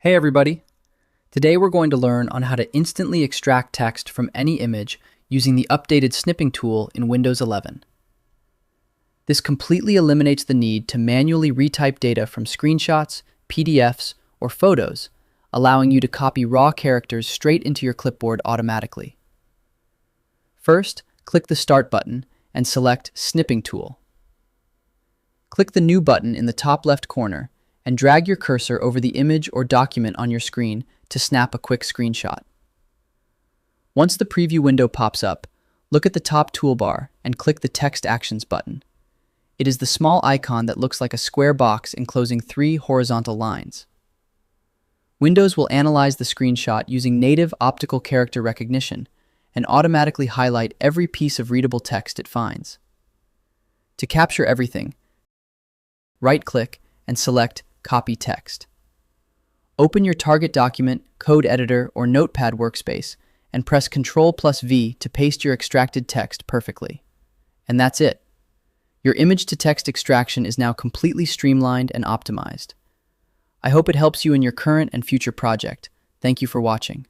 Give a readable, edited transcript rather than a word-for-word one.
Hey everybody! Today we're going to learn on how to instantly extract text from any image using the updated Snipping tool in Windows 11. This completely eliminates the need to manually retype data from screenshots, PDFs, or photos, allowing you to copy raw characters straight into your clipboard automatically. First, click the Start button and select Snipping Tool. Click the New button in the top left corner and drag your cursor over the image or document on your screen to snap a quick screenshot. Once the preview window pops up, look at the top toolbar and click the Text Actions button. It is the small icon that looks like a square box enclosing 3 horizontal lines. Windows will analyze the screenshot using native optical character recognition and automatically highlight every piece of readable text it finds. To capture everything, right-click and select Copy Text. Open your target document, code editor, or notepad workspace and press Ctrl+V to paste your extracted text perfectly. And that's it. Your image-to-text extraction is now completely streamlined and optimized. I hope it helps you in your current and future project. Thank you for watching.